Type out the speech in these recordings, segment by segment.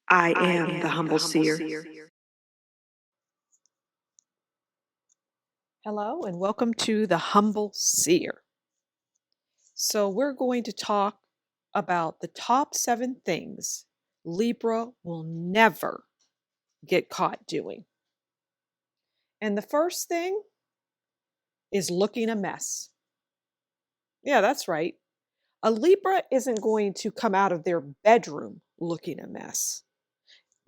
I am the Humble Seer. Hello and welcome to the Humble Seer. So we're going to talk about the top 7 things Libra will never get caught doing. And the first thing is looking a mess. Yeah, that's right. A Libra isn't going to come out of their bedroom looking a mess,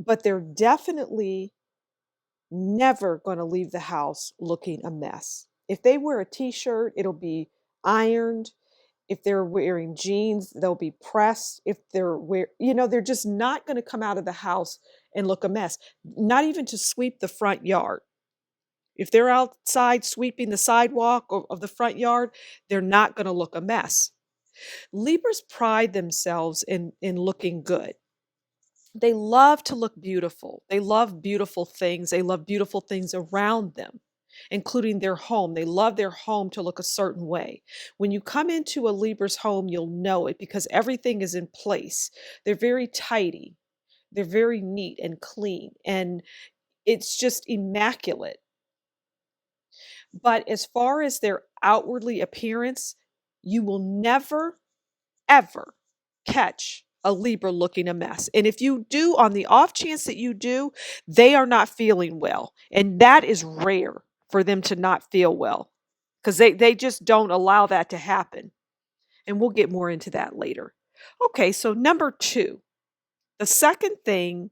but they're definitely never going to leave the house looking a mess. If they wear a t-shirt, it'll be ironed. If they're wearing jeans, they'll be pressed. If they're just not going to come out of the house and look a mess, not even to sweep the front yard. If they're outside sweeping the sidewalk of the front yard, they're not going to look a mess. Libras pride themselves in looking good. They love to look beautiful. They love beautiful things. They love beautiful things around them, including their home. They love their home to look a certain way. When you come into a Libra's home, you'll know it because everything is in place. They're very tidy. They're very neat and clean, and it's just immaculate. But as far as their outwardly appearance, you will never, ever catch a Libra looking a mess. And if you do, on the off chance that you do, they are not feeling well. And that is rare for them to not feel well because they just don't allow that to happen. And we'll get more into that later. Okay, so number 2, the second thing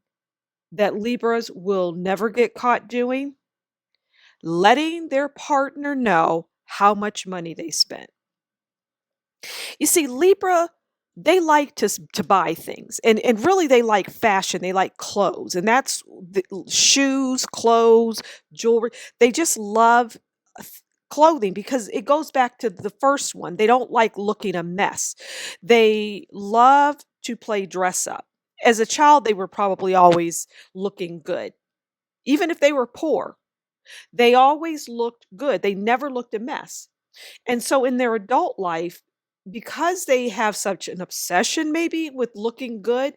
that Libras will never get caught doing, letting their partner know how much money they spent. You see, Libra, they like to buy things, and really they like fashion. They like clothes, and that's shoes, clothes, jewelry. They just love clothing because it goes back to the first one. They don't like looking a mess. They love to play dress up. As a child, they were probably always looking good. Even if they were poor, they always looked good. They never looked a mess. And so in their adult life, because they have such an obsession maybe with looking good,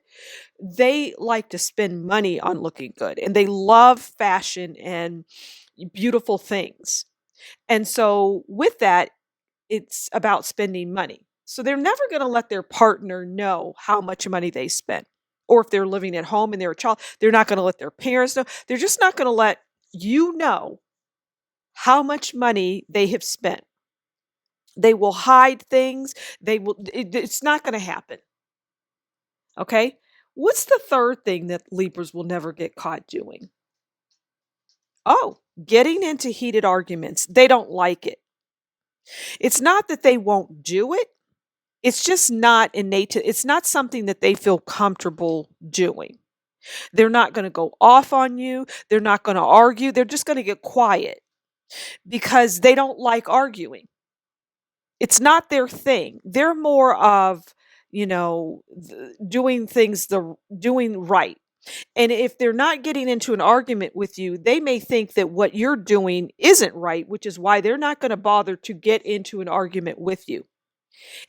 they like to spend money on looking good and they love fashion and beautiful things. And so with that, it's about spending money. So they're never going to let their partner know how much money they spent. Or if they're living at home and they're a child, they're not going to let their parents know. They're just not going to let you know how much money they have spent. They will hide things. It's not going to happen. Okay. What's the third thing that Libras will never get caught doing? Oh, getting into heated arguments. They don't like it. It's not that they won't do it. It's just not innate it's not something that they feel comfortable doing. They're not going to go off on you. They're not going to argue. They're just going to get quiet because they don't like arguing. It's not their thing. They're more of, doing things doing right. And if they're not getting into an argument with you, they may think that what you're doing isn't right, which is why they're not going to bother to get into an argument with you.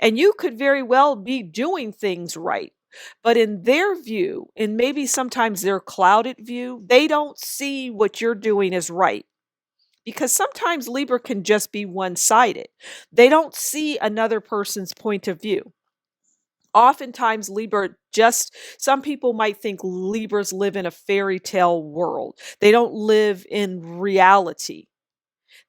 And you could very well be doing things right. But in their view, and maybe sometimes their clouded view, they don't see what you're doing as right. Because sometimes Libra can just be one-sided. They don't see another person's point of view. Oftentimes some people might think Libras live in a fairy tale world. They don't live in reality.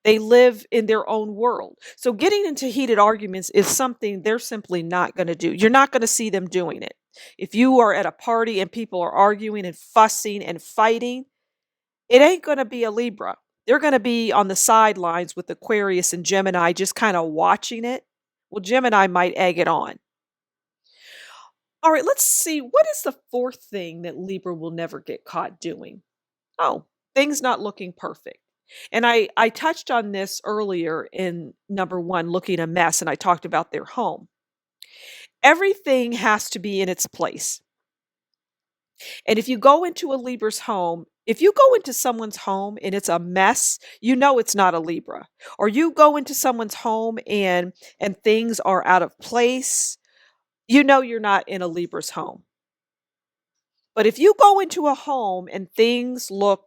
They live in their own world. So getting into heated arguments is something they're simply not going to do. You're not going to see them doing it. If you are at a party and people are arguing and fussing and fighting, it ain't going to be a Libra. They're going to be on the sidelines with Aquarius and Gemini just kind of watching it. Well, Gemini might egg it on. All right, let's see. What is the fourth thing that Libra will never get caught doing? Oh, things not looking perfect. And I touched on this earlier in number 1, looking a mess, and I talked about their home. Everything has to be in its place. And if you go into a Libra's home, if you go into someone's home and it's a mess, you know it's not a Libra. Or you go into someone's home and things are out of place, you know you're not in a Libra's home. But if you go into a home and things look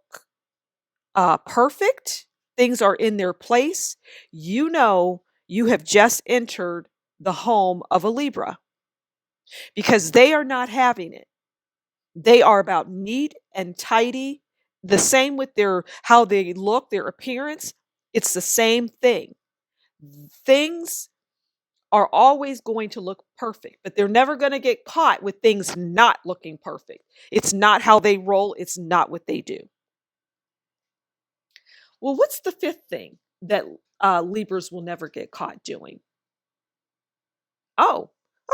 perfect, things are in their place, you know you have just entered the home of a Libra because they are not having it. They are about neat and tidy. The same with their how they look, their appearance. It's the same thing. Things are always going to look perfect, but they're never going to get caught with things not looking perfect. It's not how they roll, it's not what they do. Well, what's the fifth thing that Libras will never get caught doing? Oh,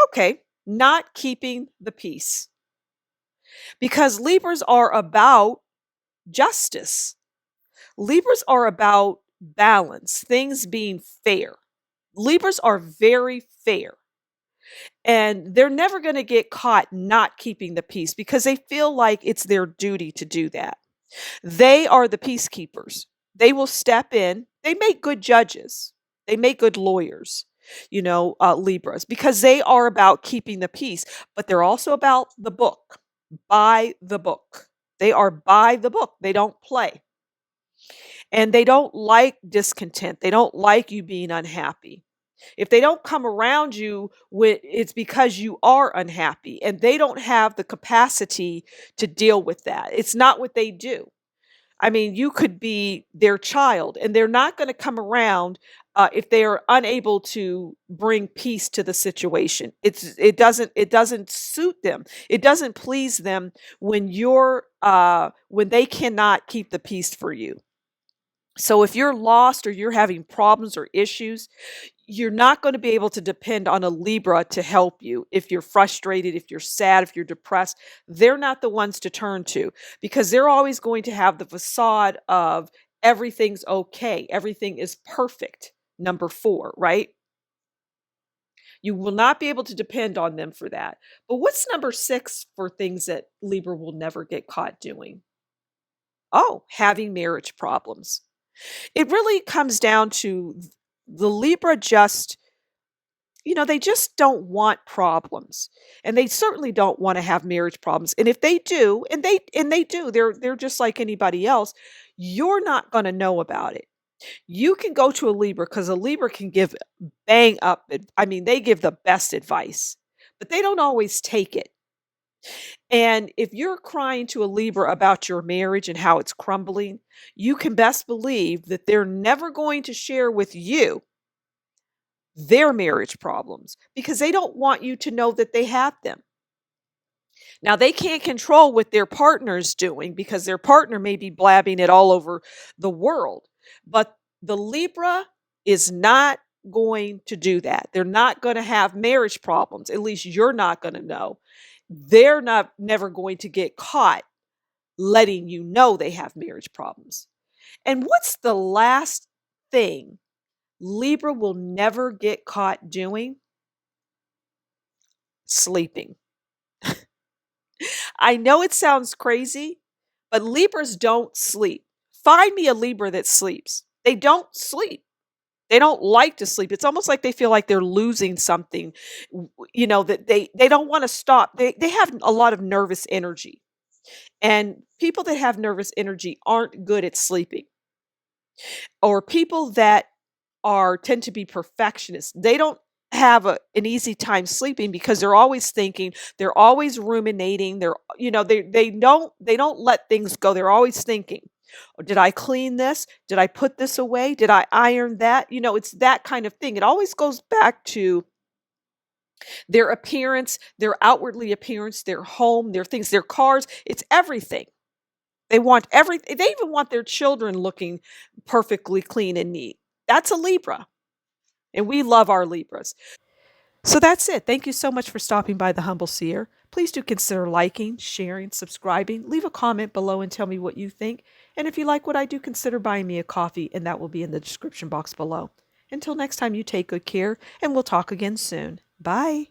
okay. Not keeping the peace. Because Libras are about justice. Libras are about balance, things being fair. Libras are very fair. And they're never going to get caught not keeping the peace because they feel like it's their duty to do that. They are the peacekeepers. They will step in. They make good judges. They make good lawyers, Libras, because they are about keeping the peace, but they're also about the book, by the book. They are by the book. They don't play. And they don't like discontent. They don't like you being unhappy. If they don't come around you, it's because you are unhappy and they don't have the capacity to deal with that. It's not what they do. I mean, you could be their child and they're not going to come around if they are unable to bring peace to the situation. It doesn't suit them. It doesn't please them when they cannot keep the peace for you. So if you're lost or you're having problems or issues, you're not going to be able to depend on a Libra to help you. If you're frustrated, if you're sad, if you're depressed, they're not the ones to turn to because they're always going to have the facade of everything's okay, everything is perfect. Number 4, right? You will not be able to depend on them for that. But what's number 6 for things that Libra will never get caught doing? Oh, having marriage problems. It really comes down to the Libra they just don't want problems. And they certainly don't want to have marriage problems. And if they do, and they do, they're just like anybody else, you're not going to know about it. You can go to a Libra because a Libra can give bang up. I mean, they give the best advice, but they don't always take it. And if you're crying to a Libra about your marriage and how it's crumbling, you can best believe that they're never going to share with you their marriage problems because they don't want you to know that they have them. Now, they can't control what their partner's doing because their partner may be blabbing it all over the world. But the Libra is not going to do that. They're not going to have marriage problems. At least you're not going to know. They're not never going to get caught letting you know they have marriage problems. And what's the last thing Libra will never get caught doing? Sleeping. I know it sounds crazy, but Libras don't sleep. Find me a Libra that sleeps. They don't sleep. They don't like to sleep. It's almost like they feel like they're losing something, that they don't want to stop. They have a lot of nervous energy. And people that have nervous energy aren't good at sleeping. Or people that tend to be perfectionists. They don't have an easy time sleeping because they're always thinking, they're always ruminating, they don't let things go. They're always thinking, "Oh, did I clean this? Did I put this away? Did I iron that?" It's that kind of thing. It always goes back to their appearance, their outwardly appearance, their home, their things, their cars. It's everything. They want everything. They even want their children looking perfectly clean and neat. That's a Libra. And we love our Libras. So that's it. Thank you so much for stopping by the Humble Seer. Please do consider liking, sharing, subscribing. Leave a comment below and tell me what you think. And if you like what I do, consider buying me a coffee, and that will be in the description box below. Until next time, you take good care, and we'll talk again soon. Bye.